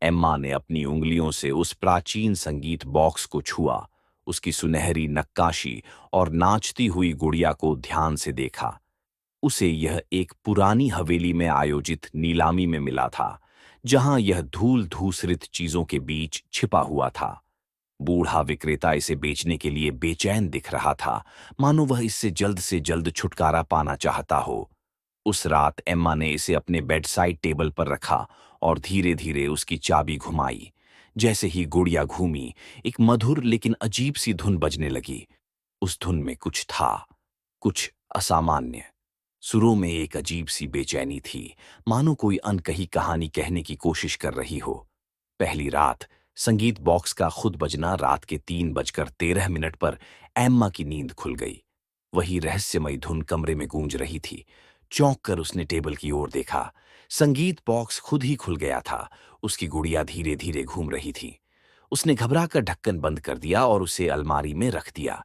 Emma ने अपनी उंगलियों से उस प्राचीन संगीत बॉक्स को छुआ, उसकी सुनहरी नक्काशी और नाचती हुई गुड़िया को ध्यान से देखा। उसे यह एक पुरानी हवेली में आयोजित नीलामी में मिला था, जहां यह धूल धूसरित चीजों के बीच छिपा हुआ था। बूढ़ा विक्रेता इसे बेचने के लिए बेचैन दिख रहा था, मानो वह इससे जल्द से जल्द छुटकारा पाना चाहता हो। उस रात एम्मा ने इसे अपने बेड साइड टेबल पर रखा और धीरे धीरे उसकी चाबी घुमाई। जैसे ही गुड़िया घूमी, एक मधुर लेकिन अजीब सी धुन बजने लगी। उस धुन में कुछ था, कुछ असामान्य। सुरों में एक अजीब सी बेचैनी थी, मानो कोई अनकही कहानी कहने की कोशिश कर रही हो। पहली रात संगीत बॉक्स का खुद बजना रात के 3:13 पर एम्मा की नींद खुल गई। वही रहस्यमयी धुन कमरे में गूंज रही थी। चौंक कर उसने टेबल की ओर देखा। संगीत बॉक्स खुद ही खुल गया था। उसकी गुड़िया धीरे धीरे घूम रही थी। उसने घबराकर ढक्कन बंद कर दिया और उसे अलमारी में रख दिया।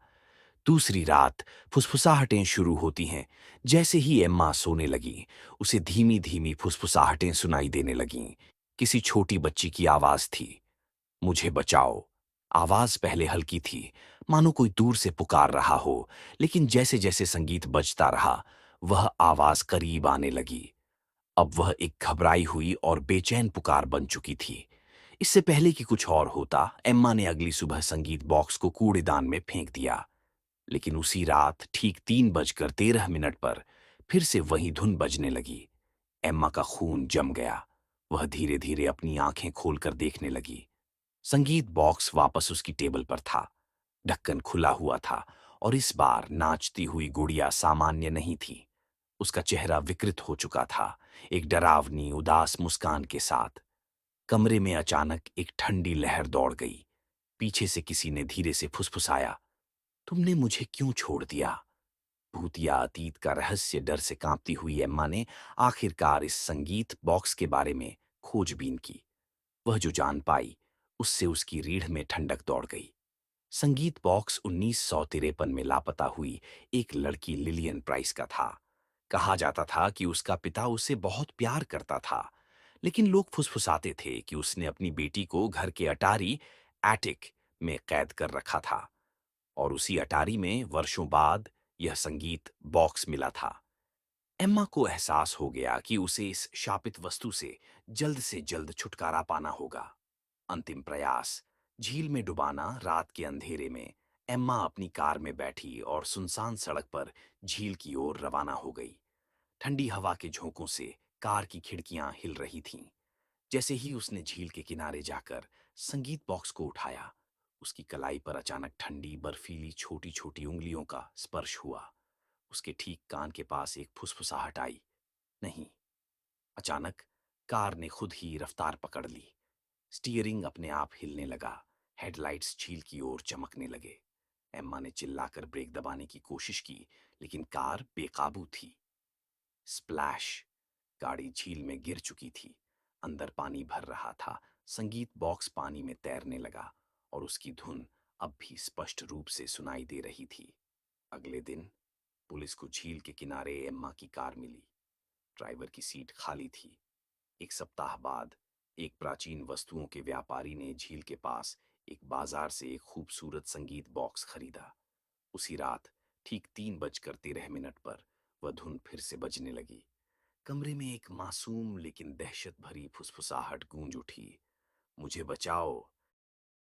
दूसरी रात फुसफुसाहटें शुरू होती हैं। जैसे ही एम्मा सोने लगी, उसे धीमी धीमी फुसफुसाहटें सुनाई देने लगीं। किसी छोटी बच्ची की आवाज थी, मुझे बचाओ। आवाज पहले हल्की थी, मानो कोई दूर से पुकार रहा हो, लेकिन जैसे जैसे संगीत बजता रहा, वह आवाज करीब आने लगी। अब वह एक घबराई हुई और बेचैन पुकार बन चुकी थी। इससे पहले कि कुछ और होता, एम्मा ने अगली सुबह संगीत बॉक्स को कूड़ेदान में फेंक दिया। लेकिन उसी रात ठीक 3:13 पर फिर से वही धुन बजने लगी। एम्मा का खून जम गया। वह धीरे धीरे अपनी आंखें खोलकर देखने लगी। संगीत बॉक्स वापस उसकी टेबल पर था। ढक्कन खुला हुआ था और इस बार नाचती हुई गुड़िया सामान्य नहीं थी। उसका चेहरा विकृत हो चुका था, एक डरावनी उदास मुस्कान के साथ। कमरे में अचानक एक ठंडी लहर दौड़ गई। पीछे से किसी ने धीरे से फुसफुसाया, तुमने मुझे क्यों छोड़ दिया? भूतिया अतीत का रहस्य डर से कांपती हुई एम्मा ने आखिरकार इस संगीत बॉक्स के बारे में खोजबीन की। वह जो जान पाई, उससे उसकी रीढ़ में ठंडक दौड़ गई। संगीत बॉक्स 1953 में लापता हुई एक लड़की लिलियन प्राइस का था। कहा जाता था कि उसका पिता उसे बहुत प्यार करता था, लेकिन लोग फुसफुसाते थे कि उसने अपनी बेटी को घर के अटारी एटिक में कैद कर रखा था। और उसी अटारी में वर्षों बाद यह संगीत बॉक्स मिला था। एम्मा को एहसास हो गया कि उसे इस शापित वस्तु से जल्द छुटकारा पाना होगा। अंतिम प्रयास, झील में डुबाना। रात के अंधेरे में एम्मा अपनी कार में बैठी और सुनसान सड़क पर झील की ओर रवाना हो गई। ठंडी हवा के झोंकों से कार की खिड़कियां हिल रही थीं। जैसे ही उसने झील के किनारे जाकर संगीत बॉक्स को उठाया, उसकी कलाई पर अचानक ठंडी बर्फीली छोटी छोटी उंगलियों का स्पर्श हुआ। उसके ठीक कान के पास एक फुसफुसाहट आई, नहीं। अचानक कार ने खुद ही रफ्तार पकड़ ली। स्टीयरिंग अपने आप हिलने लगा। हेडलाइट्स झील की ओर चमकने लगे। एम्मा ने चिल्लाकर ब्रेक दबाने की कोशिश की, लेकिन कार बेकाबू थी। स्प्लैश! गाड़ी झील में गिर चुकी थी। अंदर पानी भर रहा था। संगीत बॉक्स पानी में तैरने लगा और उसकी धुन अब भी स्पष्ट रूप से सुनाई दे रही थी। अगले दिन पुलिस को झील के किनारे एम्मा की कार मिली। ड्राइवर की सीट खाली थी। एक सप्ताह बाद एक प्राचीन वस्तुओं के व्यापारी ने झील के पास एक बाजार से एक खूबसूरत संगीत बॉक्स खरीदा। उसी रात ठीक 3:13 पर वह धुन फिर से बजने लगी। कमरे में एक मासूम लेकिन दहशत भरी फुसफुसाहट गूंज उठी, मुझे बचाओ।